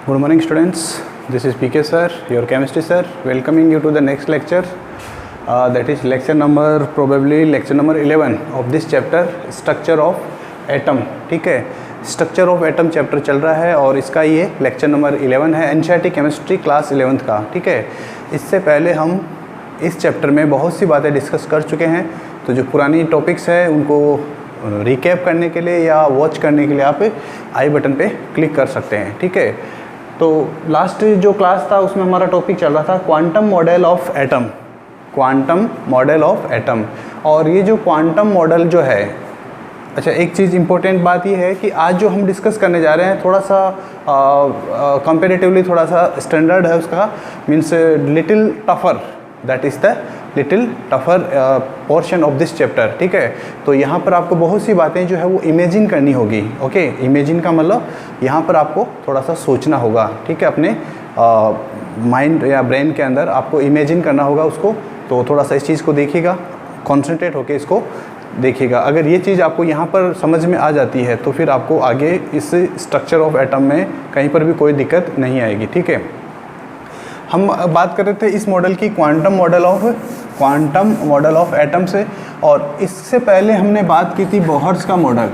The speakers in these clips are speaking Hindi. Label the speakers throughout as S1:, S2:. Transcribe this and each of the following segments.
S1: Good morning students, this is PK sir, your chemistry sir, welcoming you to the next lecture. That is lecture number, probably lecture number 11 of this chapter, structure of atom. ठीक है, structure of atom chapter चल रहा है और इसका ये lecture number 11 है, NCERT केमिस्ट्री क्लास 11th का. ठीक है, इससे पहले हम इस चैप्टर में बहुत सी बातें डिस्कस कर चुके हैं, तो जो पुरानी टॉपिक्स है उनको रिकैप करने के लिए या वॉच करने के लिए आप आई बटन पे क्लिक कर सकते हैं. ठीक है, तो लास्ट जो क्लास था उसमें हमारा टॉपिक चल रहा था quantum model of atom. Quantum model of atom. और ये जो क्वांटम मॉडल जो है, अच्छा एक चीज़ इम्पोर्टेंट बात ये है कि आज जो हम डिस्कस करने जा रहे हैं थोड़ा सा कंपेरेटिवली थोड़ा सा स्टैंडर्ड है उसका, means little tougher, that is the little tougher portion of this chapter. ठीक है, तो यहाँ पर आपको बहुत सी बातें जो है वो इमेजिन करनी होगी. ओके, इमेजिन का मतलब यहाँ पर आपको थोड़ा सा सोचना होगा. ठीक है, अपने माइंड या ब्रेन के अंदर आपको इमेजिन करना होगा उसको. तो थोड़ा सा इस चीज़ को देखिएगा, कॉन्सेंट्रेट होकर इसको देखिएगा. अगर ये चीज़ आपको यहाँ पर समझ में आ जाती है तो फिर आपको आगे इस स्ट्रक्चर ऑफ एटम में कहीं पर भी कोई दिक्कत नहीं आएगी. ठीक है, हम बात कर रहे थे इस मॉडल की, क्वांटम मॉडल ऑफ एटम से. और इससे पहले हमने बात की थी बोहर्स का मॉडल,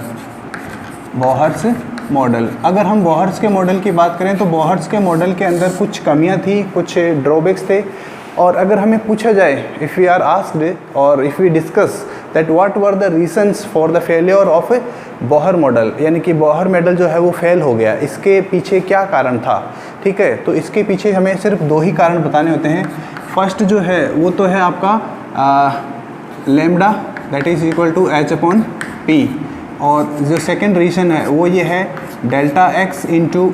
S1: बोहर्स मॉडल. अगर हम बोहर्स के मॉडल की बात करें तो बोहर्स के मॉडल के अंदर कुछ कमियां थी, कुछ ड्रॉबैक्स थे. और अगर हमें पूछा जाए, इफ़ वी आर आस्क्ड और if we discuss that what were the reasons for the failure of a Bohr model, यानी कि बोहर मॉडल जो है वो फेल हो गया, इसके पीछे क्या कारण था. ठीक है, तो इसके पीछे हमें सिर्फ दो ही कारण बताने होते हैं. फर्स्ट जो है वो तो है आपका lambda that is equal to h upon p. और जो सेकेंड रीज़न है वो ये है delta x into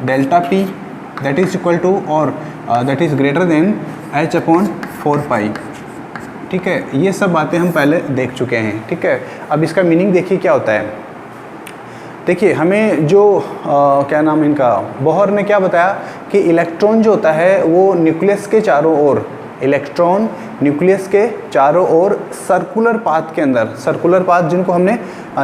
S1: delta p that is equal to और that is greater than h upon 4 pi. ठीक है, ये सब बातें हम पहले देख चुके हैं. ठीक है, अब इसका मीनिंग देखिए क्या होता है. देखिए हमें जो क्या नाम इनका, बोहर ने क्या बताया कि इलेक्ट्रॉन जो होता है वो न्यूक्लियस के चारों ओर, इलेक्ट्रॉन न्यूक्लियस के चारों ओर सर्कुलर पाथ के अंदर, सर्कुलर पाथ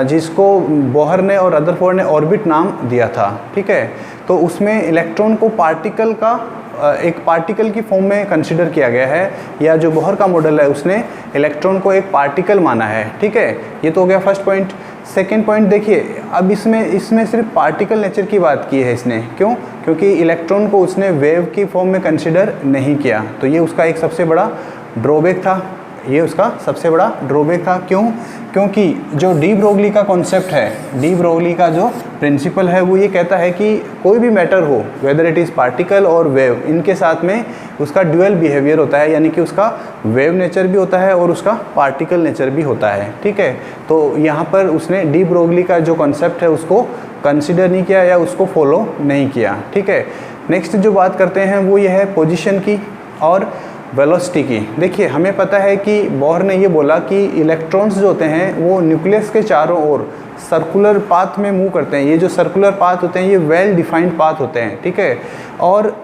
S1: जिसको बोहर ने और रदरफोर्ड ने ऑर्बिट नाम दिया था. ठीक है, तो उसमें इलेक्ट्रॉन को पार्टिकल का एक पार्टिकल की फॉर्म में कंसिडर किया गया है, या जो बोहर का मॉडल है उसने इलेक्ट्रॉन को एक पार्टिकल माना है. ठीक है, ये तो हो गया फर्स्ट पॉइंट. सेकेंड पॉइंट देखिए, अब इसमें सिर्फ पार्टिकल नेचर की बात की है इसने. क्यों? क्योंकि इलेक्ट्रॉन को उसने वेव की फॉर्म में कंसिडर नहीं किया. तो ये उसका एक सबसे बड़ा ड्रॉबैक था, ये उसका सबसे बड़ा ड्रॉबैक था. क्यों? क्योंकि जो डी ब्रोगली का कॉन्सेप्ट है, डी ब्रोगली का जो प्रिंसिपल है वो ये कहता है कि कोई भी मैटर हो, वेदर इट इज़ पार्टिकल और वेव, इनके साथ में उसका ड्यूअल बिहेवियर होता है, यानी कि उसका वेव नेचर भी होता है और उसका पार्टिकल नेचर भी होता है. ठीक है, तो यहाँ पर उसने डी ब्रोगली का जो कॉन्सेप्ट है उसको कंसिडर नहीं किया या उसको फॉलो नहीं किया. ठीक है, नेक्स्ट जो बात करते हैं वो ये है पोजीशन की और वेलोसिटी की. देखिए हमें पता है कि बोहर ने ये बोला कि इलेक्ट्रॉन्स जो होते हैं वो न्यूक्लियस के चारों ओर सर्कुलर पाथ में मूव करते हैं. ये जो सर्कुलर पाथ होते हैं ये वेल डिफाइंड पाथ होते हैं. ठीक है, और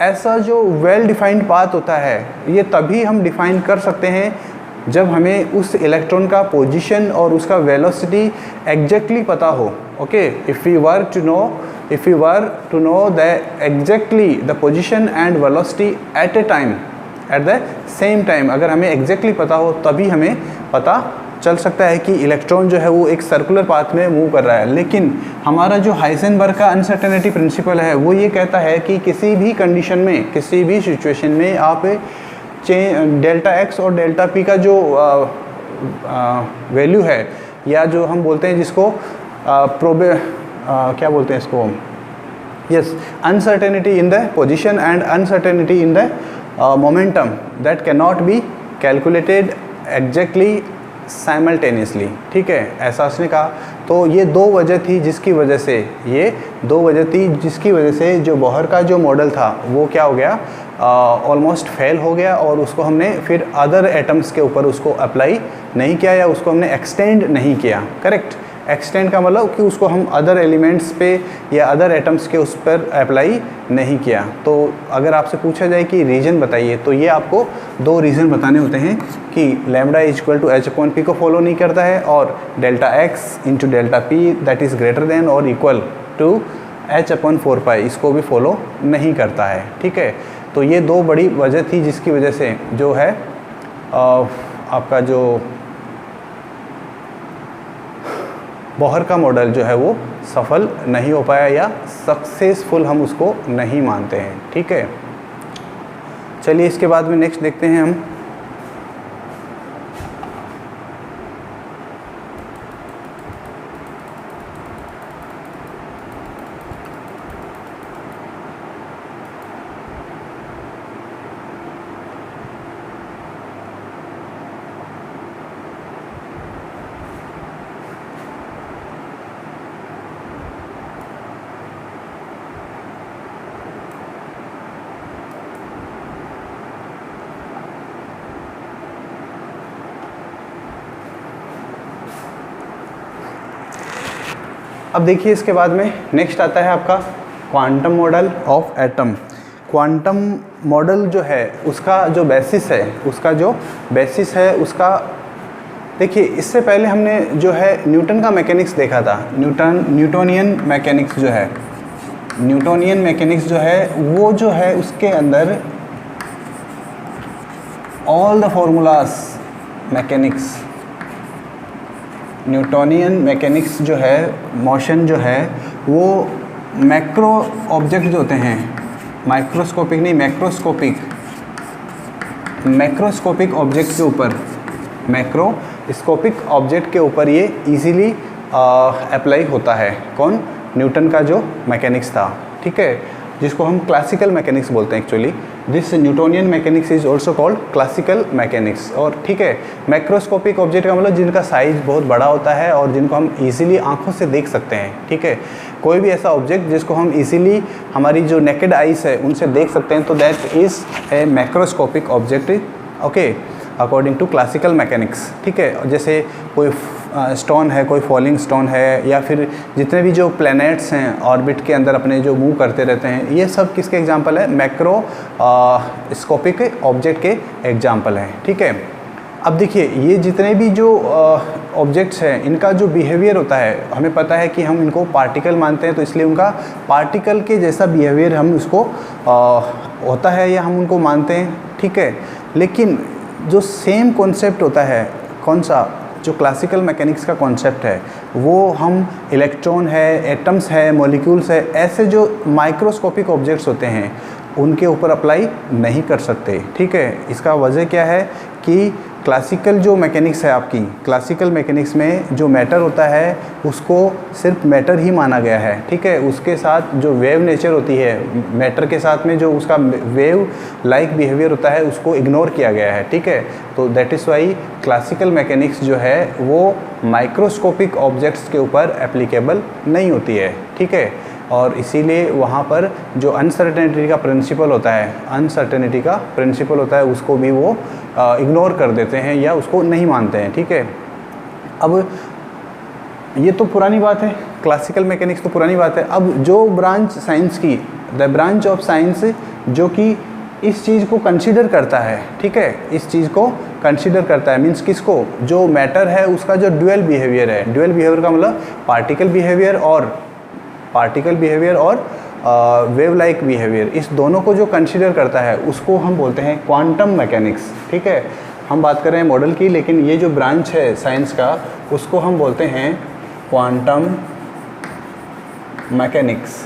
S1: ऐसा जो वेल डिफाइंड पाथ होता है ये तभी हम डिफाइन कर सकते हैं जब हमें उस इलेक्ट्रॉन का पोजीशन और उसका वेलोसिटी एग्जैक्टली पता हो. Okay, if we were to know the exactly the position and velocity at the same time, अगर हमें एग्जैक्टली पता हो तभी हमें पता चल सकता है कि इलेक्ट्रॉन जो है वो एक सर्कुलर पाथ में मूव कर रहा है. लेकिन हमारा जो हाइजेनबर्ग का अनसर्टेनिटी प्रिंसिपल है वो ये कहता है कि किसी भी कंडीशन में, किसी भी सिचुएशन में आप डेल्टा एक्स और डेल्टा पी का जो वैल्यू है, या जो हम बोलते हैं जिसको क्या बोलते हैं इसको, yes, uncertainty in the position and uncertainty in the momentum that can not be calculated exactly simultaneously. ठीक है, ऐसा उसने कहा. तो ये दो वजह थी जिसकी वजह से जो बोहर का जो मॉडल था वो क्या हो गया, ऑलमोस्ट फेल हो गया. और उसको हमने फिर अदर एटम्स के ऊपर उसको अप्लाई नहीं किया या उसको हमने एक्सटेंड नहीं किया. करेक्ट, एक्सटेंड का मतलब कि उसको हम अदर एलिमेंट्स पे या अदर एटम्स के उस पर अप्लाई नहीं किया. तो अगर आपसे पूछा जाए कि रीज़न बताइए तो ये आपको दो रीज़न बताने होते हैं कि lambda is equal to h upon p को फॉलो नहीं करता है और delta x into delta p that is greater than और इक्वल टू h/4π इसको भी फॉलो नहीं करता है, ठीक है। तो ये दो बड़ी वजह थी जिसकी वजह से जो है आपका जो बोहर का मॉडल जो है वो सफल नहीं हो पाया या सक्सेसफुल हम उसको नहीं मानते हैं, ठीक है। चलिए इसके बाद में नेक्स्ट देखते हैं हम। अब देखिए इसके बाद में नेक्स्ट आता है आपका quantum model of atom. Quantum model जो है उसका जो बेसिस है उसका देखिए, इससे पहले हमने जो है न्यूटन का मैकेनिक्स देखा था। न्यूटोनियन मैकेनिक्स जो है वो जो है उसके अंदर all the formulas Newtonian mechanics जो है, मोशन जो है वो मैक्रो ऑब्जेक्ट जो होते हैं, माइक्रोस्कोपिक नहीं मैक्रोस्कोपिक ऑब्जेक्ट के ऊपर ये इजीली अप्लाई होता है। कौन? न्यूटन का जो मैकेनिक्स था, ठीक है, जिसको हम क्लासिकल मैकेनिक्स बोलते हैं। Actually this Newtonian mechanics is also called classical mechanics. और ठीक है, मैक्रोस्कोपिक ऑब्जेक्ट का मतलब जिनका साइज बहुत बड़ा होता है और जिनको हम इजीली आंखों से देख सकते हैं, ठीक है। कोई भी ऐसा ऑब्जेक्ट जिसको हम इजीली हमारी जो नेकेड आइज है उनसे देख सकते हैं, तो that is a macroscopic object, okay, according to classical mechanics, ठीक है। जैसे कोई स्टोन है, कोई फॉलिंग स्टोन है, या फिर जितने भी जो प्लैनेट्स हैं ऑर्बिट के अंदर अपने जो मूव करते रहते हैं, ये सब किसके एग्जांपल है? मैक्रोस्कोपिक ऑब्जेक्ट के एग्जांपल हैं, ठीक है। अब देखिए, ये जितने भी जो ऑब्जेक्ट्स हैं इनका जो बिहेवियर होता है, हमें पता है कि हम इनको पार्टिकल मानते हैं, तो इसलिए उनका पार्टिकल के जैसा बिहेवियर हम उसको होता है या हम उनको मानते हैं, ठीक है। लेकिन जो सेम कॉन्सेप्ट होता है, कौन सा? जो क्लासिकल मैकेनिक्स का कॉन्सेप्ट है, वो हम इलेक्ट्रॉन है, एटम्स है, मॉलिक्यूल्स है, ऐसे जो माइक्रोस्कोपिक ऑब्जेक्ट्स होते हैं उनके ऊपर अप्लाई नहीं कर सकते, ठीक है। इसका वजह क्या है कि क्लासिकल जो मैकेनिक्स है आपकी, क्लासिकल मैकेनिक्स में जो मैटर होता है उसको सिर्फ मैटर ही माना गया है, ठीक है। उसके साथ जो वेव नेचर होती है, मैटर के साथ में जो उसका वेव लाइक बिहेवियर होता है उसको इग्नोर किया गया है, ठीक है। तो that is why classical mechanics जो है वो माइक्रोस्कोपिक ऑब्जेक्ट्स के ऊपर एप्लीकेबल नहीं होती है, ठीक है। और इसीलिए वहाँ पर जो अनसर्टेनिटी का प्रिंसिपल होता है उसको भी वो इग्नोर कर देते हैं या उसको नहीं मानते हैं, ठीक है। अब ये तो पुरानी बात है, क्लासिकल मैकेनिक्स तो पुरानी बात है। अब जो ब्रांच साइंस की, द ब्रांच ऑफ साइंस जो कि इस चीज़ को कंसीडर करता है, ठीक है, इस चीज़ को कंसीडर करता है, मीन्स किसको? जो मैटर है उसका जो ड्यूअल बिहेवियर है, ड्यूअल बिहेवियर का मतलब पार्टिकल बिहेवियर और वेव लाइक बिहेवियर, इस दोनों को जो कंसीडर करता है उसको हम बोलते हैं क्वांटम मैकेनिक्स, ठीक है। हम बात कर रहे हैं मॉडल की, लेकिन ये जो ब्रांच है साइंस का उसको हम बोलते हैं क्वांटम मैकेनिक्स,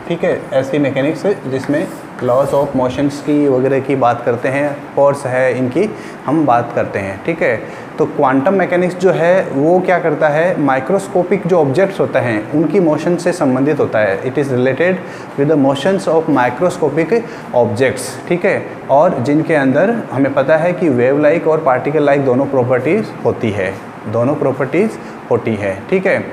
S1: ठीक है। ऐसी मैकेनिक्स जिसमें लॉज ऑफ मोशंस की वगैरह की बात करते हैं, फोर्स है इनकी हम बात करते हैं, ठीक है। तो क्वांटम मैकेनिक्स जो है वो क्या करता है? माइक्रोस्कोपिक जो ऑब्जेक्ट्स होते हैं उनकी मोशन से संबंधित होता है। It is related with the motions of microscopic objects, ठीक है। और जिनके अंदर हमें पता है कि वेव लाइक और पार्टिकल लाइक दोनों प्रॉपर्टीज़ होती है, ठीक है।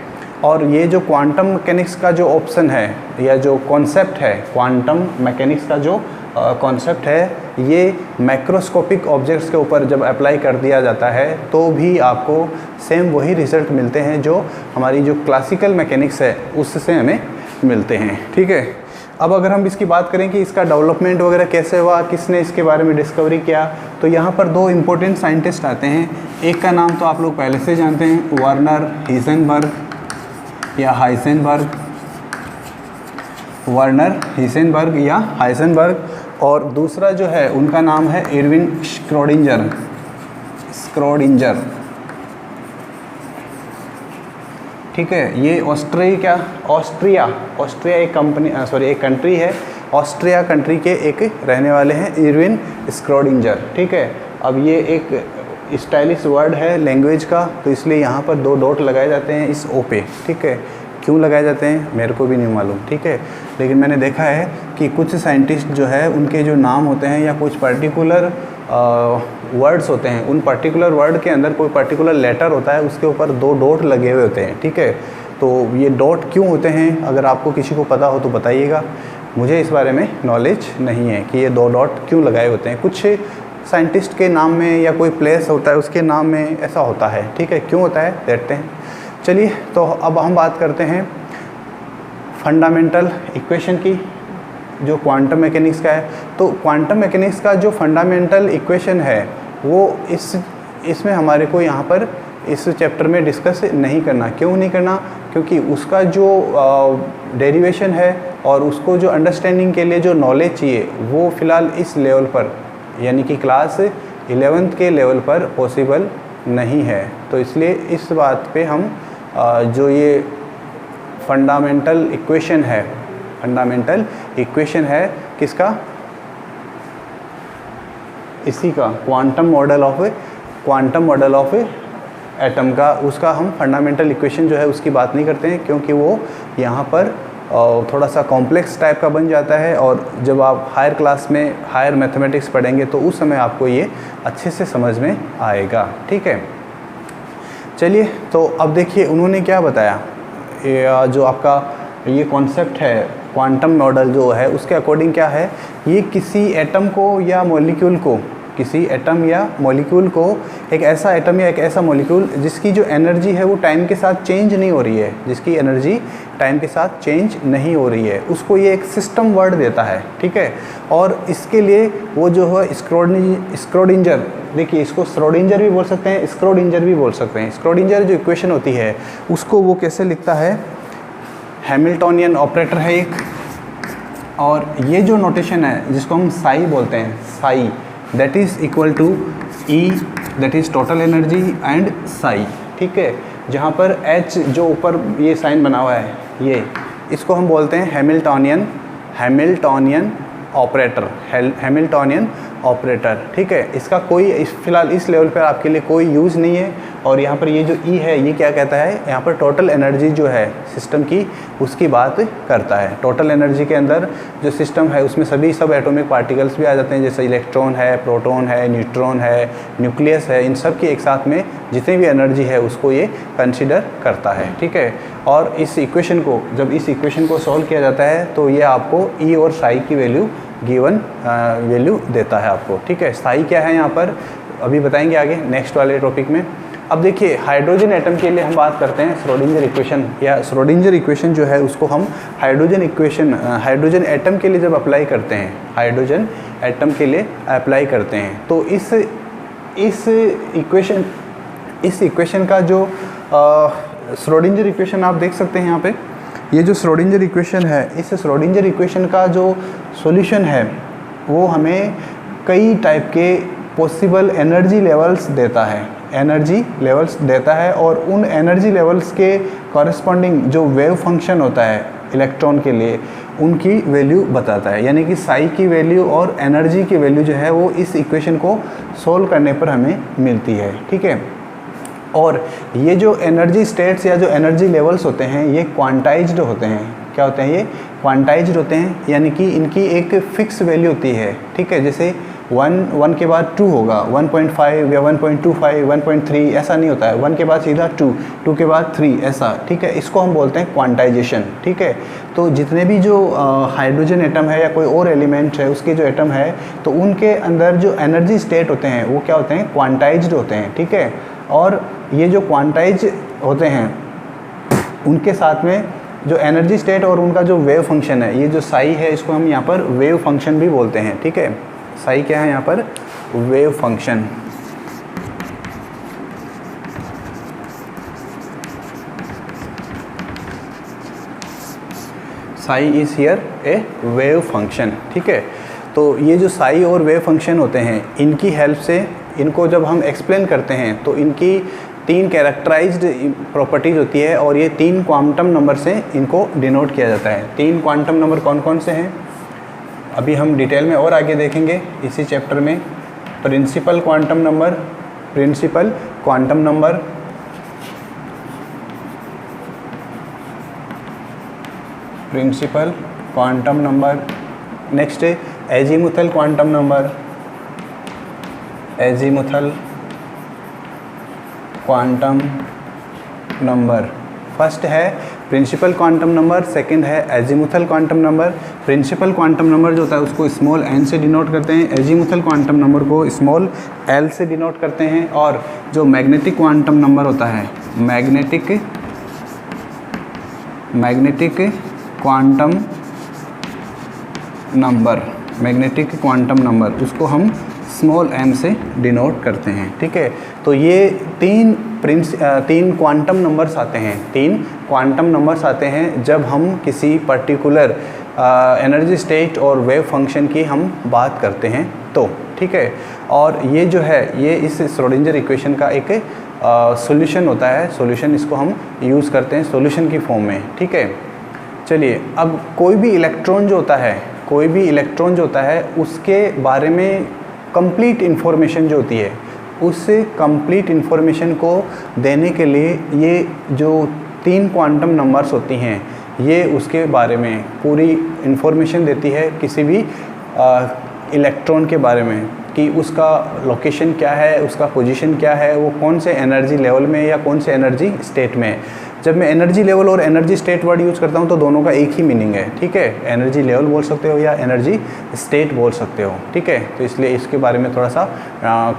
S1: और ये जो क्वांटम मैकेनिक्स का जो ऑप्शन है या जो कॉन्सेप्ट है, क्वांटम मैकेनिक्स का जो कॉन्सेप्ट है, ये मैक्रोस्कोपिक ऑब्जेक्ट्स के ऊपर जब अप्लाई कर दिया जाता है तो भी आपको सेम वही रिजल्ट मिलते हैं जो हमारी जो क्लासिकल मैकेनिक्स है उससे हमें मिलते हैं, ठीक है। अब अगर हम इसकी बात करें कि इसका डेवलपमेंट वगैरह कैसे हुआ, किसने इसके बारे में डिस्कवरी किया, तो यहाँ पर दो इम्पोर्टेंट साइंटिस्ट आते हैं। एक का नाम तो आप लोग पहले से जानते हैं, वर्नर हीज़नबर्ग, या हाइसेनबर्ग, वर्नर हीसेनबर्ग या हाइसेनबर्ग, और दूसरा जो है उनका नाम है इरविन स्क्रोडिंजर। ठीक है, ये ऑस्ट्रिया एक कंट्री है। ऑस्ट्रिया कंट्री के एक रहने वाले हैं इरविन स्क्रोडिंजर। ठीक है, अब ये एक स्टाइलिश वर्ड है लैंग्वेज का, तो इसलिए यहाँ पर 2 डॉट लगाए जाते हैं इस ओ पे। ठीक है, क्यों लगाए जाते हैं मेरे को भी नहीं मालूम। ठीक है, लेकिन मैंने देखा है कि कुछ साइंटिस्ट जो है उनके जो नाम होते हैं या कुछ पर्टिकुलर वर्ड्स होते हैं, उन पर्टिकुलर वर्ड के अंदर कोई पर्टिकुलर लेटर होता है, उसके ऊपर 2 डॉट लगे हुए होते हैं। ठीक है, तो ये डॉट क्यों होते हैं, अगर आपको किसी को पता हो तो बताइएगा। मुझे इस बारे में नॉलेज नहीं है कि ये 2 डॉट क्यों लगाए होते हैं। कुछ साइंटिस्ट के नाम में या कोई प्लेस होता है उसके नाम में ऐसा होता है। ठीक है, क्यों होता है देखते हैं। चलिए, तो अब हम बात करते हैं फंडामेंटल इक्वेशन की, जो क्वांटम मैकेनिक्स का है। तो क्वांटम मैकेनिक्स का जो फंडामेंटल इक्वेशन है वो इसमें हमारे को यहाँ पर इस चैप्टर में डिस्कस नहीं करना। क्यों नहीं करना? क्योंकि उसका जो डेरिवेशन है और उसको जो अंडरस्टैंडिंग के लिए जो नॉलेज चाहिए वो फ़िलहाल इस लेवल पर, यानी कि क्लास 11th के लेवल पर पॉसिबल नहीं है। तो इसलिए इस बात पे हम जो ये फंडामेंटल इक्वेशन है किसका? इसी का क्वांटम मॉडल ऑफ एटम का, उसका हम फंडामेंटल इक्वेशन जो है उसकी बात नहीं करते हैं, क्योंकि वो यहाँ पर थोड़ा सा कॉम्प्लेक्स टाइप का बन जाता है, और जब आप हायर क्लास में हायर मैथमेटिक्स पढ़ेंगे तो उस समय आपको ये अच्छे से समझ में आएगा। ठीक है, चलिए, तो अब देखिए उन्होंने क्या बताया। जो आपका ये कॉन्सेप्ट है क्वांटम मॉडल जो है उसके अकॉर्डिंग क्या है, ये किसी एटम या मॉलिक्यूल को एक ऐसा एटम या एक ऐसा मॉलिक्यूल जिसकी जो एनर्जी है वो टाइम के साथ चेंज नहीं हो रही है, उसको ये एक सिस्टम वर्ड देता है। ठीक है, और इसके लिए वो जो है स्क्रोडिंजर, देखिए इसको श्रोडिंजर भी बोल सकते हैं, स्क्रोडिंजर भी बोल सकते हैं। स्क्रोडिंजर जो इक्वेशन होती है उसको वो कैसे लिखता है, हैमिल्टोनियन ऑपरेटर है एक, और ये जो नोटेशन है जिसको हम साई बोलते हैं, psi that is equal to e that is total energy and psi. ठीक है, जहाँ पर एच जो ऊपर ये साइन बना हुआ है, ये इसको हम बोलते हैं हैमिल्टोनियन ऑपरेटर। ठीक है, इसका कोई फिलहाल इस लेवल पर आपके लिए कोई यूज़ नहीं है। और यहाँ पर ये जो ई है ये क्या कहता है, यहाँ पर टोटल एनर्जी जो है सिस्टम की उसकी बात करता है। टोटल एनर्जी के अंदर जो सिस्टम है उसमें सब एटॉमिक पार्टिकल्स भी आ जाते हैं, जैसे इलेक्ट्रॉन है, प्रोटॉन है, न्यूट्रॉन है, न्यूक्लियस है, इन सब की एक साथ में जितनी भी एनर्जी है उसको ये कंसिडर करता है। ठीक है, और जब इस इक्वेशन को सॉल्व किया जाता है तो ये आपको ई और साई की वैल्यू देता है आपको। ठीक है, साई क्या है यहाँ पर अभी बताएंगे आगे नेक्स्ट वाले टॉपिक में। अब देखिए हाइड्रोजन एटम के लिए हम बात करते हैं श्रोडिंजर इक्वेशन, या श्रोडिंजर इक्वेशन जो है उसको हम हाइड्रोजन एटम के लिए जब अप्लाई करते हैं, तो इस इक्वेशन का जो श्रोडिंजर इक्वेशन आप देख सकते हैं यहाँ पे, ये जो श्रोडिंजर इक्वेशन है, इस श्रोडिंजर इक्वेशन का जो सॉल्यूशन है वो हमें कई टाइप के पॉसिबल एनर्जी लेवल्स देता है, और उन एनर्जी लेवल्स के कॉरेस्पॉन्डिंग जो वेव फंक्शन होता है इलेक्ट्रॉन के लिए उनकी वैल्यू बताता है। यानी कि साई की वैल्यू और एनर्जी की वैल्यू जो है वो इस इक्वेशन को सोल्व करने पर हमें मिलती है। ठीक है, और ये जो एनर्जी स्टेट्स या जो एनर्जी लेवल्स होते हैं ये क्वांटाइज्ड होते हैं। क्या होते हैं ये? क्वांटाइज्ड होते हैं, यानी कि इनकी एक फिक्स वैल्यू होती है। ठीक है, जैसे 1 के बाद 2 होगा, 1.5 या 1.25, 1.3 ऐसा नहीं होता है, 1 के बाद सीधा 2 के बाद 3 ऐसा। ठीक है, इसको हम बोलते हैं क्वांटाइजेशन। ठीक है, तो जितने भी जो हाइड्रोजन एटम है या कोई और एलिमेंट है उसके जो एटम है तो उनके अंदर जो एनर्जी स्टेट होते हैं वो क्या होते हैं? क्वांटाइज्ड होते हैं। ठीक है, और ये जो क्वांटाइज होते हैं उनके साथ में जो एनर्जी स्टेट और उनका जो वेव फंक्शन है, ये जो साई है इसको हम यहाँ पर वेव फंक्शन भी बोलते हैं। ठीक है, साई क्या है यहाँ पर? Wave function. Sai is here A wave function, ठीक है। तो ये जो साई और वेव फंक्शन होते हैं, इनकी हेल्प से इनको जब हम एक्सप्लेन करते हैं तो इनकी 3 कैरेक्टराइज्ड प्रॉपर्टीज़ होती है और ये 3 क्वांटम नंबर से इनको डिनोट किया जाता है। 3 क्वांटम नंबर कौन कौन से हैं अभी हम डिटेल में और आगे देखेंगे इसी चैप्टर में। Principal quantum number, principal quantum number, principal quantum number, next है azimuthal quantum number, azimuthal quantum number. First है प्रिंसिपल क्वांटम नंबर, सेकंड है azimuthal quantum number. Principal quantum number जो होता है उसको स्मॉल n से डिनोट करते हैं, एजीमुथल क्वांटम नंबर को स्मॉल l से डिनोट करते हैं। और जो मैग्नेटिक क्वांटम नंबर होता है, magnetic quantum number, magnetic quantum number, उसको हम स्मॉल m से डिनोट करते हैं, ठीक है। तो ये 3 क्वांटम नंबर्स आते हैं, 3 क्वांटम नंबर्स आते हैं जब हम किसी पर्टिकुलर एनर्जी स्टेट और वेव फंक्शन की हम बात करते हैं तो, ठीक है। और ये जो है ये इस श्रोडिंगर इक्वेशन का एक सॉल्यूशन होता है, सॉल्यूशन इसको हम यूज़ करते हैं सॉल्यूशन की फॉर्म में, ठीक है। चलिए, अब कोई भी इलेक्ट्रॉन जो होता है, कोई भी इलेक्ट्रॉन जो होता है उसके बारे में कंप्लीट इन्फॉर्मेशन जो होती है, उस कंप्लीट इन्फॉर्मेशन को देने के लिए ये जो 3 क्वांटम नंबर्स होती हैं ये उसके बारे में पूरी इन्फॉर्मेशन देती है किसी भी इलेक्ट्रॉन के बारे में, कि उसका लोकेशन क्या है, उसका पोजीशन क्या है, वो कौन से एनर्जी लेवल में या कौन से एनर्जी स्टेट में है। जब मैं एनर्जी लेवल और एनर्जी स्टेट वर्ड यूज़ करता हूँ तो दोनों का एक ही मीनिंग है, ठीक है। एनर्जी लेवल बोल सकते हो या एनर्जी स्टेट बोल सकते हो, ठीक है। तो इसलिए इसके बारे में थोड़ा सा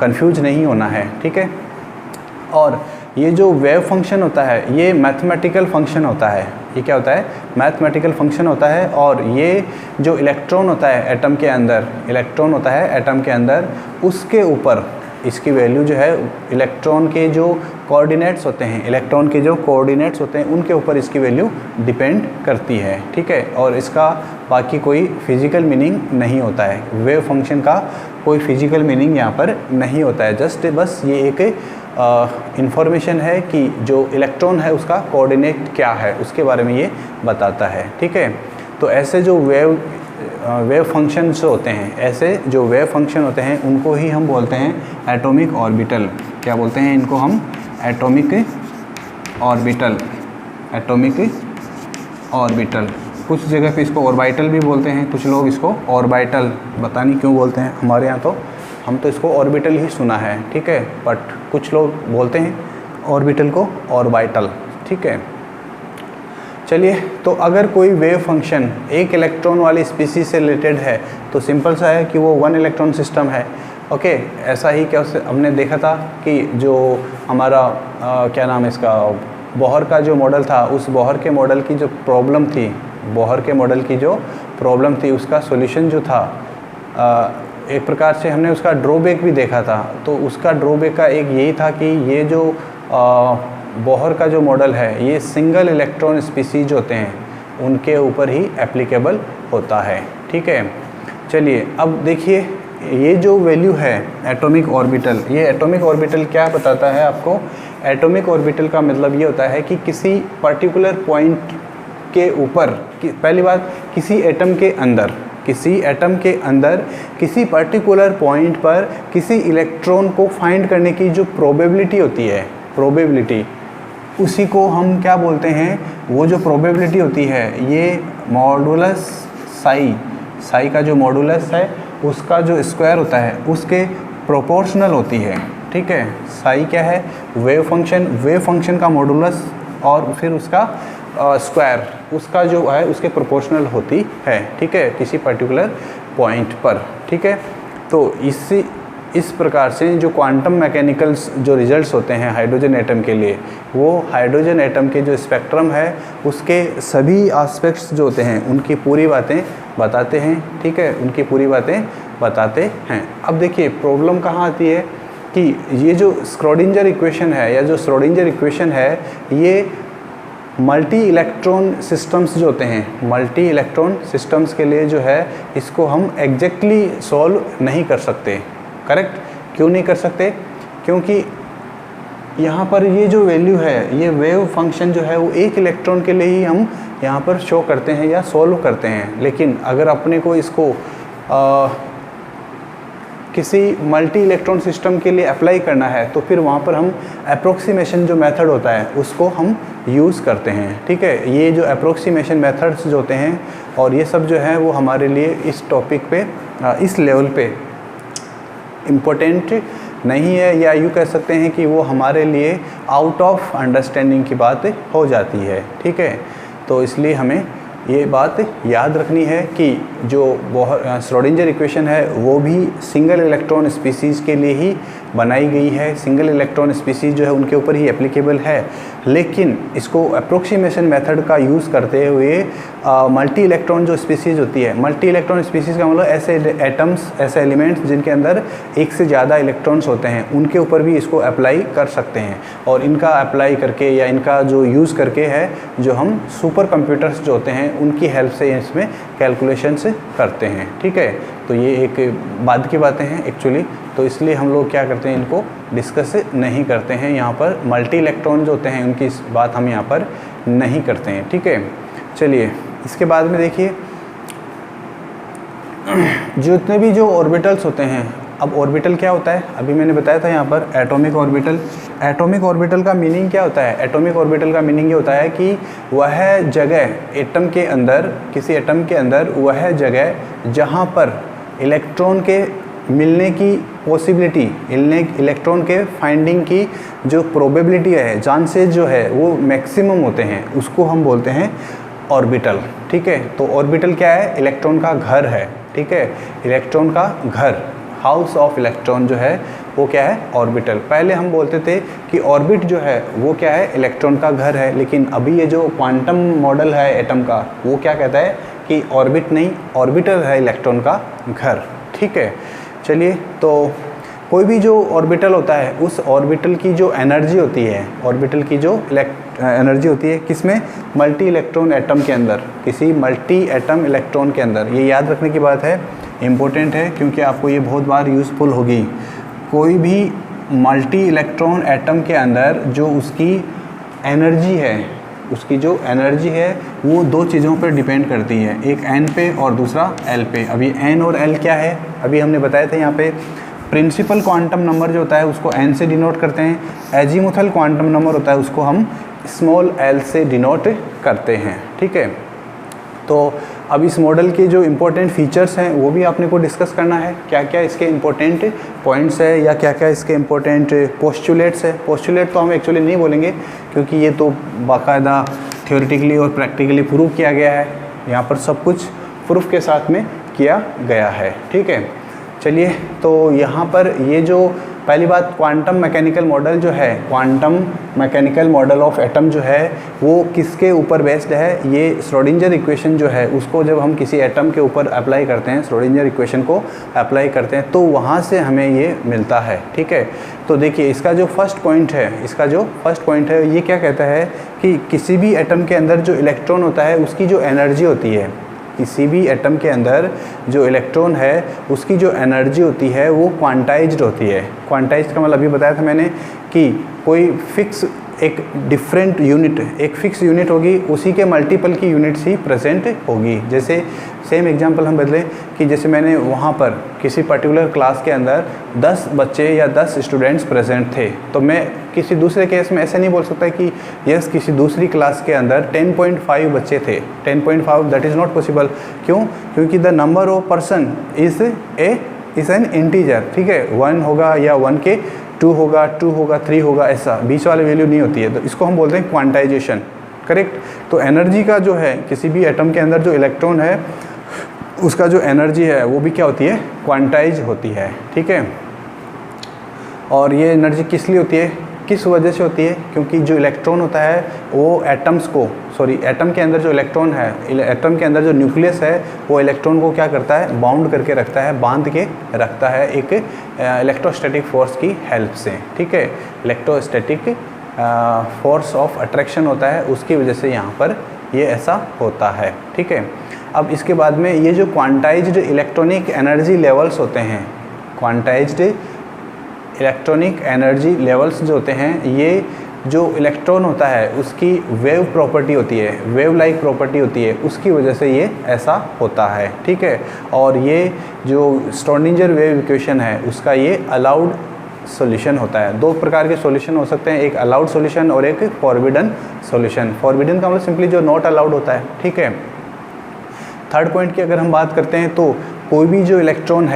S1: कंफ्यूज नहीं होना है, ठीक है। और ये जो वेव फंक्शन होता है ये मैथमेटिकल फंक्शन होता है। ये क्या होता है? मैथमेटिकल फंक्शन होता है। और ये जो इलेक्ट्रॉन होता है एटम के अंदर, इलेक्ट्रॉन होता है एटम के अंदर, उसके ऊपर इसकी वैल्यू जो है इलेक्ट्रॉन के जो कोऑर्डिनेट्स होते हैं, इलेक्ट्रॉन के जो कोऑर्डिनेट्स होते हैं उनके ऊपर इसकी वैल्यू डिपेंड करती है, ठीक है। और इसका बाकी कोई फिजिकल मीनिंग नहीं होता है, वेव फंक्शन का कोई फिजिकल मीनिंग यहाँ पर नहीं होता है। जस्ट बस ये एक इंफॉर्मेशन है कि जो इलेक्ट्रॉन है उसका कोऑर्डिनेट क्या है उसके बारे में ये बताता है, ठीक है। तो ऐसे जो वेव फंक्शंस होते हैं, ऐसे जो वेव फंक्शन होते हैं उनको ही हम बोलते हैं एटॉमिक ऑर्बिटल। क्या बोलते हैं इनको हम? Atomic orbital, atomic orbital. कुछ जगह पे इसको ऑर्बिटल भी बोलते हैं, कुछ लोग इसको ऑर्बिटल, पता नहीं क्यों बोलते हैं, हमारे यहाँ तो हम तो इसको ऑर्बिटल ही सुना है, ठीक है। बट कुछ लोग बोलते हैं ऑर्बिटल को ऑर्बिटल, ठीक है। चलिए, तो अगर कोई वेव फंक्शन एक इलेक्ट्रॉन वाली स्पीसीज से रिलेटेड है तो सिंपल सा है कि वो 1 इलेक्ट्रॉन सिस्टम है, ओके। ऐसा ही क्या हमने देखा था कि जो हमारा क्या नाम है इसका, बोहर का जो मॉडल था, उस बोहर के मॉडल की जो प्रॉब्लम थी, बोहर के मॉडल की जो प्रॉब्लम थी उसका सॉल्यूशन जो था, एक प्रकार से हमने उसका ड्रॉबैक भी देखा था। तो उसका ड्रॉबैक का एक यही था कि ये जो बोहर का जो मॉडल है ये सिंगल इलेक्ट्रॉन स्पीसीज होते हैं उनके ऊपर ही एप्लीकेबल होता है, ठीक है। चलिए, अब देखिए ये जो वैल्यू है एटॉमिक ऑर्बिटल, ये एटॉमिक ऑर्बिटल क्या बताता है आपको? एटॉमिक ऑर्बिटल का मतलब ये होता है कि किसी पर्टिकुलर पॉइंट के ऊपर, पहली बात किसी एटम के अंदर, किसी एटम के अंदर किसी पर्टिकुलर पॉइंट पर किसी इलेक्ट्रॉन को फाइंड करने की जो प्रोबेबिलिटी होती है, प्रोबेबिलिटी, उसी को हम क्या बोलते हैं? वो जो प्रोबेबिलिटी होती है ये मॉडुलस साई, साई का जो मॉडुलस है उसका जो स्क्वायर होता है उसके प्रोपोर्शनल होती है, ठीक है। साई क्या है? वेव फंक्शन, वेव फंक्शन का मॉडुलस और फिर उसका स्क्वायर, उसका जो है उसके प्रोपोर्शनल होती है, ठीक है, किसी पर्टिकुलर पॉइंट पर, ठीक है। तो इस प्रकार से जो क्वांटम मैकेनिकल्स जो रिजल्ट्स होते हैं हाइड्रोजन एटम के लिए, वो हाइड्रोजन एटम के जो स्पेक्ट्रम है उसके सभी एस्पेक्ट्स जो होते हैं उनकी पूरी बातें बताते हैं, ठीक है, उनकी पूरी बातें बताते हैं। अब देखिए प्रॉब्लम कहाँ आती है कि ये जो श्रोडिंगर इक्वेशन है या जो श्रोडिंगर इक्वेशन है ये मल्टी इलेक्ट्रॉन सिस्टम्स जो होते हैं, मल्टी इलेक्ट्रॉन सिस्टम्स के लिए जो है इसको हम एग्जैक्टली सॉल्व नहीं कर सकते। करेक्ट? क्यों नहीं कर सकते? क्योंकि यहाँ पर ये जो वैल्यू है, ये वेव फंक्शन जो है वो एक इलेक्ट्रॉन के लिए ही हम यहाँ पर शो करते हैं या सॉल्व करते हैं। लेकिन अगर अपने को इसको किसी मल्टी इलेक्ट्रॉन सिस्टम के लिए अप्लाई करना है तो फिर वहाँ पर हम अप्रोक्सीमेशन जो मेथड होता है उसको हम यूज़ करते हैं। ठीक है, ये जो अप्रोक्सीमेशन मेथड्स जो होते हैं और ये सब जो है वो हमारे लिए इस टॉपिक पे इस लेवल पे इम्पोर्टेंट नहीं है, या यूँ कह सकते हैं कि वो हमारे लिए आउट ऑफ अंडरस्टैंडिंग की बात हो जाती है। ठीक है, तो इसलिए हमें ये बात याद रखनी है कि जो श्रोडिंगर इक्वेशन है वो भी सिंगल इलेक्ट्रॉन स्पीसीज़ के लिए ही बनाई गई है, सिंगल इलेक्ट्रॉन स्पीसीज़ जो है उनके ऊपर ही एप्लीकेबल है। लेकिन इसको अप्रोक्सीमेशन मेथड का यूज़ करते हुए मल्टी इलेक्ट्रॉन जो स्पीसीज़ होती है, मल्टी इलेक्ट्रॉन स्पीसीज़ का मतलब ऐसे एटम्स, ऐसे एलिमेंट्स जिनके अंदर एक से ज़्यादा इलेक्ट्रॉन्स होते हैं, उनके ऊपर भी इसको अप्लाई कर सकते हैं। और इनका अप्लाई करके या इनका जो यूज़ करके है, जो हम सुपर कंप्यूटर्स जो होते हैं उनकी हेल्प से इसमें कैलकुलेशंस करते हैं। ठीक है, तो ये एक बाद की बातें हैं एक्चुअली, तो इसलिए हम लोग क्या करते हैं, इनको डिस्कस नहीं करते हैं। यहाँ पर मल्टी इलेक्ट्रॉन जो होते हैं उनकी बात हम यहाँ पर नहीं करते हैं। ठीक है, चलिए इसके बाद में देखिए जितने भी जो ऑर्बिटल्स होते हैं। अब ऑर्बिटल क्या होता है, अभी मैंने बताया था यहाँ पर एटॉमिक ऑर्बिटल। एटॉमिक ऑर्बिटल का मीनिंग क्या होता है? एटॉमिक ऑर्बिटल का मीनिंग ये होता है कि वह जगह एटम के अंदर, किसी एटम के अंदर वह जगह जहाँ पर इलेक्ट्रॉन के मिलने की पॉसिबिलिटी, इलेक्ट्रॉन के फाइंडिंग की जो प्रोबेबिलिटी है, चांसेस जो है वो मैक्सिमम होते हैं, उसको हम बोलते हैं ऑर्बिटल। ठीक है, तो ऑर्बिटल क्या है? इलेक्ट्रॉन का घर है। ठीक है, इलेक्ट्रॉन का घर, हाउस ऑफ इलेक्ट्रॉन जो है वो क्या है? ऑर्बिटल। पहले हम बोलते थे कि ऑर्बिट जो है वो क्या है? इलेक्ट्रॉन का घर है। लेकिन अभी ये जो क्वांटम मॉडल है एटम का, वो क्या कहता है कि ऑर्बिट नहीं, ऑर्बिटल है इलेक्ट्रॉन का घर। ठीक है, चलिए, तो कोई भी जो ऑर्बिटल होता है उस ऑर्बिटल की जो एनर्जी होती है, ऑर्बिटल की जो एनर्जी होती है किसमें? मल्टी इलेक्ट्रॉन एटम के अंदर, किसी मल्टी एटम इलेक्ट्रॉन के अंदर। ये याद रखने की बात है, इम्पोर्टेंट है, क्योंकि आपको ये बहुत बार यूज़फुल होगी। कोई भी मल्टी इलेक्ट्रॉन एटम के अंदर जो उसकी एनर्जी है, उसकी जो एनर्जी है वो दो चीज़ों पर डिपेंड करती है, एक n पे और दूसरा l पे। अभी n और l क्या है? अभी हमने बताया था यहाँ पे प्रिंसिपल क्वांटम नंबर जो होता है उसको n से डिनोट करते हैं, एजीमुथल क्वांटम नंबर होता है उसको हम स्मॉल l से डिनोट करते हैं। ठीक है, तो अब इस मॉडल के जो इम्पोर्टेंट फीचर्स हैं वो भी आपने को डिस्कस करना है, क्या क्या इसके इम्पोर्टेंट पॉइंट्स है या क्या क्या इसके इम्पोर्टेंट पोस्टुलेट्स है। पोस्टुलेट तो हम एक्चुअली नहीं बोलेंगे क्योंकि ये तो बाकायदा थ्योरेटिकली और प्रैक्टिकली प्रूव किया गया है, यहाँ पर सब कुछ प्रूफ के साथ में किया गया है। ठीक है, चलिए, तो यहाँ पर ये जो पहली बात, क्वांटम मैकेनिकल मॉडल जो है, quantum mechanical model of atom जो है वो किसके ऊपर बेस्ड है? ये श्रोडिंगर इक्वेशन जो है उसको जब हम किसी एटम के ऊपर अप्लाई करते हैं, श्रोडिंगर इक्वेशन को अप्लाई करते हैं तो वहाँ से हमें ये मिलता है। ठीक है, तो देखिए इसका जो फर्स्ट पॉइंट है, ये क्या कहता है कि किसी भी एटम के अंदर जो इलेक्ट्रॉन होता है उसकी जो एनर्जी होती है, किसी भी एटम के अंदर जो इलेक्ट्रॉन है उसकी जो एनर्जी होती है वो क्वांटाइज्ड होती है। क्वांटाइज्ड का मतलब अभी बताया था मैंने कि कोई फिक्स एक डिफरेंट यूनिट, एक फिक्स यूनिट होगी, उसी के मल्टीपल की यूनिट्स ही प्रेजेंट होगी। जैसे सेम एग्जांपल हम बदलें कि जैसे मैंने वहाँ पर किसी पर्टिकुलर क्लास के अंदर 10 बच्चे या 10 स्टूडेंट्स प्रेजेंट थे, तो मैं किसी दूसरे केस में ऐसे नहीं बोल सकता कि यस किसी दूसरी क्लास के अंदर 10.5 बच्चे थे। 10.5 दैट इज़ नॉट पॉसिबल। क्यों? क्योंकि the number of person is an integer. ठीक है, 1 होगा या 1 के 2 होगा, 2 होगा, 3 होगा, ऐसा बीच वाली वैल्यू नहीं होती है, तो इसको हम बोलते हैं क्वांटाइजेशन। करेक्ट, तो एनर्जी का जो है किसी भी एटम के अंदर जो इलेक्ट्रॉन है उसका जो एनर्जी है वो भी क्या होती है? क्वांटाइज होती है। ठीक है, और ये एनर्जी किस लिए होती है, किस वजह से होती है? क्योंकि जो इलेक्ट्रॉन होता है वो एटम के अंदर जो इलेक्ट्रॉन है, एटम के अंदर जो न्यूक्लियस है वो इलेक्ट्रॉन को क्या करता है? बाउंड करके रखता है, बांध के रखता है एक इलेक्ट्रोस्टैटिक फोर्स की हेल्प से। ठीक है, इलेक्ट्रोस्टैटिक फोर्स ऑफ अट्रैक्शन होता है, उसकी वजह से यहाँ पर ये ऐसा होता है। ठीक है, अब इसके बाद में ये जो क्वांटाइज्ड इलेक्ट्रॉनिक एनर्जी लेवल्स होते हैं, क्वांटाइज्ड इलेक्ट्रॉनिक एनर्जी लेवल्स जो होते हैं, ये जो इलेक्ट्रॉन होता है उसकी वेव प्रॉपर्टी होती है, वेव लाइक प्रॉपर्टी होती है, उसकी वजह से ये ऐसा होता है। ठीक है, और ये जो श्रोडिंगर वेव इक्वेशन है उसका ये अलाउड सॉल्यूशन होता है। दो प्रकार के सॉल्यूशन हो सकते हैं, एक अलाउड सॉल्यूशन और एक फॉरबिडन सॉल्यूशन। फॉरबिडन का मतलब सिंपली जो नॉट अलाउड होता है। ठीक है, थर्ड पॉइंट की अगर हम बात करते हैं तो कोई भी जो इलेक्ट्रॉन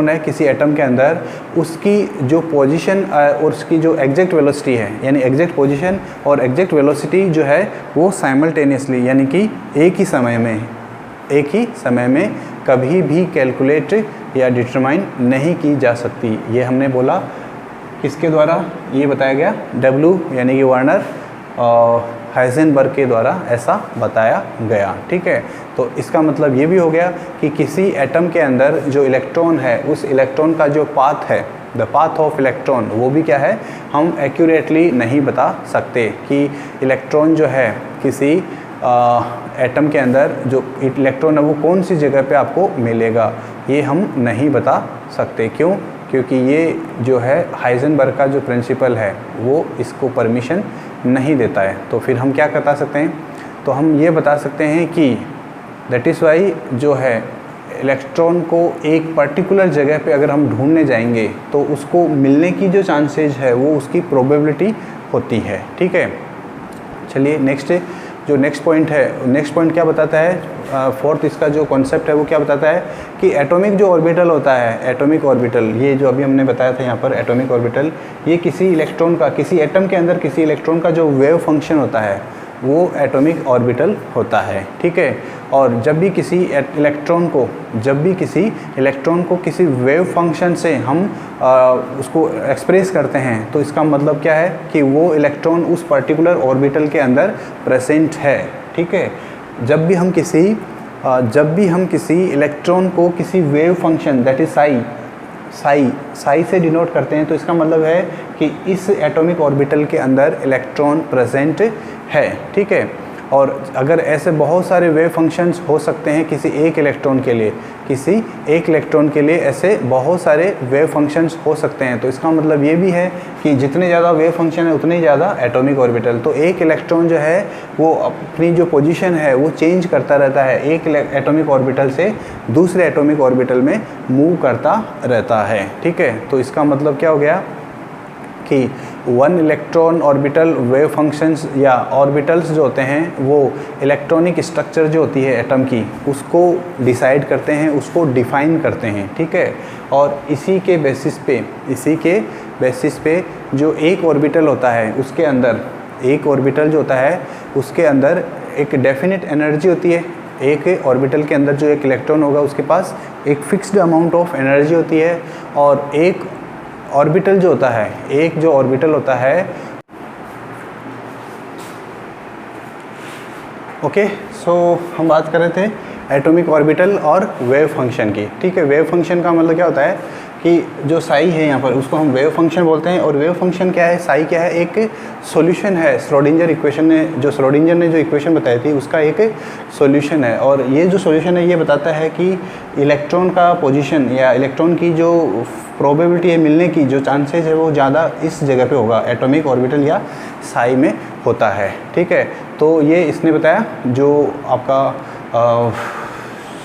S1: है किसी एटम के अंदर, उसकी जो पोजीशन और उसकी जो एग्जैक्ट वेलोसिटी है, यानी एग्जैक्ट पोजीशन और एग्जैक्ट वेलोसिटी जो है वो साइमल्टेनियसली यानी कि एक ही समय में कभी भी कैलकुलेट या डिटरमाइन नहीं की जा सकती। ये हमने बोला किसके द्वारा, ये बताया गया W यानी कि वर्नर हाइजेनबर्ग के द्वारा ऐसा बताया गया। ठीक है, तो इसका मतलब ये भी हो गया कि किसी एटम के अंदर जो इलेक्ट्रॉन है, उस इलेक्ट्रॉन का जो पाथ है, द पाथ ऑफ इलेक्ट्रॉन, वो भी क्या है, हम एक्यूरेटली नहीं बता सकते कि इलेक्ट्रॉन जो है किसी एटम के अंदर जो इलेक्ट्रॉन है वो कौन सी जगह पे आपको मिलेगा, ये हम नहीं बता सकते। क्यों? क्योंकि ये जो है हाइजेनबर्ग का जो प्रिंसिपल है वो इसको परमिशन नहीं देता है। तो फिर हम क्या बता सकते हैं, तो हम ये बता सकते हैं कि दैट इज़ वाई जो है इलेक्ट्रॉन को एक पर्टिकुलर जगह पे अगर हम ढूंढने जाएंगे तो उसको मिलने की जो चांसेज है वो उसकी प्रोबेबिलिटी होती है। ठीक है, चलिए नेक्स्ट पॉइंट क्या बताता है, फोर्थ इसका जो कॉन्सेप्ट है वो क्या बताता है कि एटॉमिक जो ऑर्बिटल होता है, एटॉमिक ऑर्बिटल, ये जो अभी हमने बताया था यहाँ पर एटॉमिक ऑर्बिटल, ये किसी इलेक्ट्रॉन का, किसी एटम के अंदर किसी इलेक्ट्रॉन का जो वेव फंक्शन होता है वो एटॉमिक ऑर्बिटल होता है। ठीक है, और जब भी किसी इलेक्ट्रॉन को किसी वेव फंक्शन से हम उसको एक्सप्रेस करते हैं तो इसका मतलब क्या है कि वो इलेक्ट्रॉन उस पर्टिकुलर ऑर्बिटल के अंदर प्रेजेंट है। ठीक है, जब भी हम किसी इलेक्ट्रॉन को किसी wave function that is Sai से डिनोट करते हैं तो इसका मतलब है कि इस एटॉमिक ऑर्बिटल के अंदर इलेक्ट्रॉन प्रेजेंट है। ठीक है, और अगर ऐसे बहुत सारे वेव फंक्शंस हो सकते हैं किसी एक इलेक्ट्रॉन के लिए ऐसे बहुत सारे वेव फंक्शंस हो सकते हैं, तो इसका मतलब ये भी है कि जितने ज़्यादा वेव फंक्शन है उतने ज़्यादा एटॉमिक ऑर्बिटल। तो एक इलेक्ट्रॉन जो है वो अपनी जो पोजीशन है वो चेंज करता रहता है, एक एटॉमिक ऑर्बिटल से दूसरे एटॉमिक ऑर्बिटल में मूव करता रहता है। ठीक है, तो इसका मतलब क्या हो गया कि one electron orbital wave functions या ऑर्बिटल्स जो होते हैं वो इलेक्ट्रॉनिक स्ट्रक्चर जो होती है एटम की उसको डिसाइड करते हैं, उसको डिफाइन करते हैं। ठीक है, और इसी के बेसिस पे जो एक ऑर्बिटल होता है उसके अंदर एक डेफिनेट एनर्जी होती है। एक ऑर्बिटल के अंदर जो एक इलेक्ट्रॉन होगा उसके पास एक फिक्स्ड अमाउंट ऑफ एनर्जी होती है, और एक ऑर्बिटल जो होता है ओके, सो हम बात कर रहे थे एटॉमिक ऑर्बिटल और वेव फंक्शन की। ठीक है, वेव फंक्शन का मतलब क्या होता है कि जो साई है यहाँ पर उसको हम वेव फंक्शन बोलते हैं, और वेव फंक्शन क्या है, साई क्या है, एक सॉल्यूशन है। श्रोडिंगर ने जो इक्वेशन बताई थी उसका एक सॉल्यूशन है, और ये जो सॉल्यूशन है ये बताता है कि इलेक्ट्रॉन का पोजीशन या इलेक्ट्रॉन की जो प्रोबेबिलिटी है मिलने की जो चांसेस है वो ज़्यादा इस जगह पे होगा, एटॉमिक ऑर्बिटल या साई में होता है। ठीक है, तो ये इसने बताया जो आपका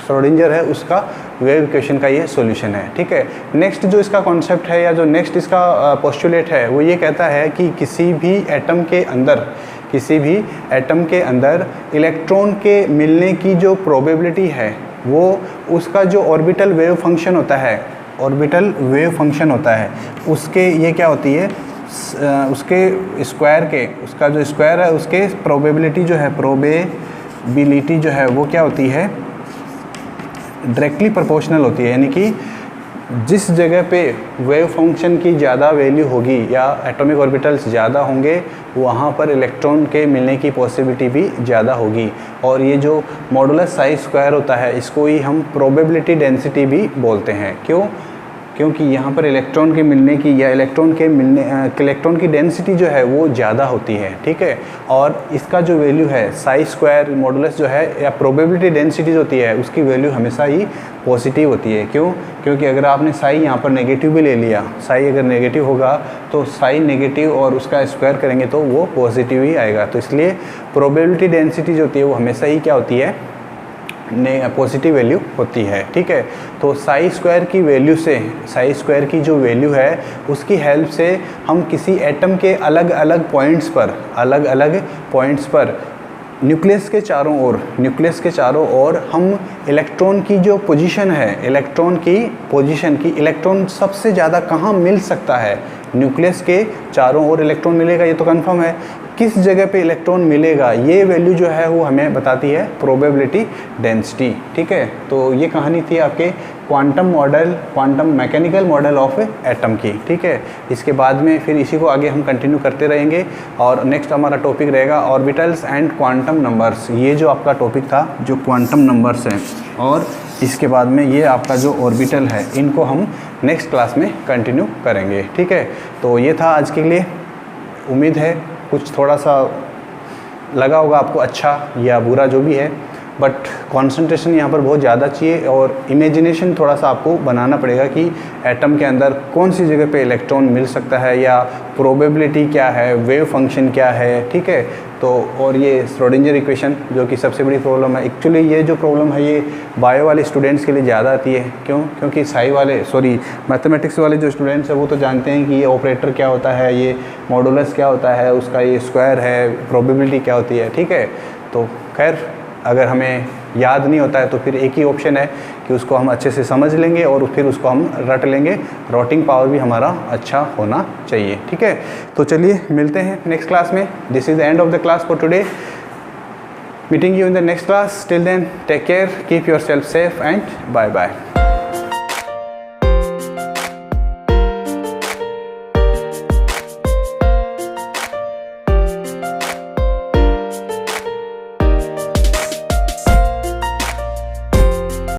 S1: श्रोडिंगर है उसका वेव इक्वेशन का ये सॉल्यूशन है। ठीक है, नेक्स्ट जो इसका कॉन्सेप्ट है या जो नेक्स्ट इसका पोस्टुलेट है वो ये कहता है कि किसी भी एटम के अंदर इलेक्ट्रॉन के मिलने की जो प्रोबेबिलिटी है वो उसका जो ऑर्बिटल वेव फंक्शन होता है उसके ये क्या होती है, उसके स्क्वायर के, उसका जो स्क्वायर है उसके प्रोबेबिलिटी जो है वो क्या होती है, डायरेक्टली प्रोपोर्शनल होती है। यानी कि जिस जगह पे वेव फंक्शन की ज़्यादा वैल्यू होगी या एटॉमिक ऑर्बिटल्स ज़्यादा होंगे वहाँ पर इलेक्ट्रॉन के मिलने की पॉसिबिलिटी भी ज़्यादा होगी। और ये जो मॉडुलस साई स्क्वायर होता है इसको ही हम प्रोबेबिलिटी डेंसिटी भी बोलते हैं। क्यों? क्योंकि यहाँ पर इलेक्ट्रॉन के मिलने की या इलेक्ट्रॉन की डेंसिटी जो है वो ज़्यादा होती है, ठीक है। और इसका जो वैल्यू है साई स्क्वायर मॉडुलस जो है या प्रोबेबिलिटी डेंसिटी जो होती है उसकी वैल्यू हमेशा ही पॉजिटिव होती है। क्यों? क्योंकि अगर आपने साई यहाँ पर नेगेटिव भी ले लिया, साई अगर नेगेटिव होगा तो साई नेगेटिव और उसका स्क्वायर करेंगे तो वो पॉजिटिव ही आएगा। तो इसलिए प्रोबेबिलिटी डेंसिटी जो होती है वो हमेशा ही क्या होती है, पॉजिटिव वैल्यू होती है, ठीक है। तो साई स्क्वायर की वैल्यू से, साई स्क्वायर की जो वैल्यू है उसकी हेल्प से हम किसी एटम के अलग अलग पॉइंट्स पर न्यूक्लियस के चारों ओर हम इलेक्ट्रॉन की जो पोजीशन है, इलेक्ट्रॉन सबसे ज़्यादा कहाँ मिल सकता है, न्यूक्लियस के चारों ओर इलेक्ट्रॉन मिलेगा, ये तो कंफर्म है। किस जगह पे इलेक्ट्रॉन मिलेगा ये वैल्यू जो है वो हमें बताती है प्रोबेबिलिटी डेंसिटी, ठीक है। तो ये कहानी थी आपके quantum mechanical model of atom की, ठीक है। इसके बाद में फिर इसी को आगे हम कंटिन्यू करते रहेंगे और नेक्स्ट हमारा टॉपिक रहेगा ऑर्बिटल्स एंड क्वांटम नंबर्स। ये जो आपका टॉपिक था जो क्वांटम नंबर्स है, और इसके बाद में ये आपका जो ऑर्बिटल है, इनको हम नेक्स्ट क्लास में कंटिन्यू करेंगे, ठीक है। तो ये था आज के लिए। उम्मीद है कुछ थोड़ा सा लगा होगा आपको अच्छा या बुरा जो भी है, बट कंसंट्रेशन यहाँ पर बहुत ज़्यादा चाहिए और इमेजिनेशन थोड़ा सा आपको बनाना पड़ेगा कि एटम के अंदर कौन सी जगह पे इलेक्ट्रॉन मिल सकता है या प्रोबेबिलिटी क्या है, वेव फंक्शन क्या है, ठीक है। तो और ये श्रोडिंगर इक्वेशन जो कि सबसे बड़ी प्रॉब्लम है, एक्चुअली ये जो प्रॉब्लम है ये बायो वाले स्टूडेंट्स के लिए ज़्यादा आती है। क्यों? क्योंकि मैथमेटिक्स वाले जो स्टूडेंट्स हैं वो तो जानते हैं कि ये ऑपरेटर क्या होता है, ये मॉडुलस क्या होता है, उसका ये स्क्वायर है, प्रोबेबिलिटी क्या होती है, ठीक है। तो खैर अगर हमें याद नहीं होता है तो फिर एक ही ऑप्शन है कि उसको हम अच्छे से समझ लेंगे और फिर उसको हम रट लेंगे। रॉटिंग पावर भी हमारा अच्छा होना चाहिए, ठीक है। तो चलिए मिलते हैं नेक्स्ट क्लास में। This is the end of the class for today. Meeting you in the next class. Till then take care, keep yourself safe and bye bye.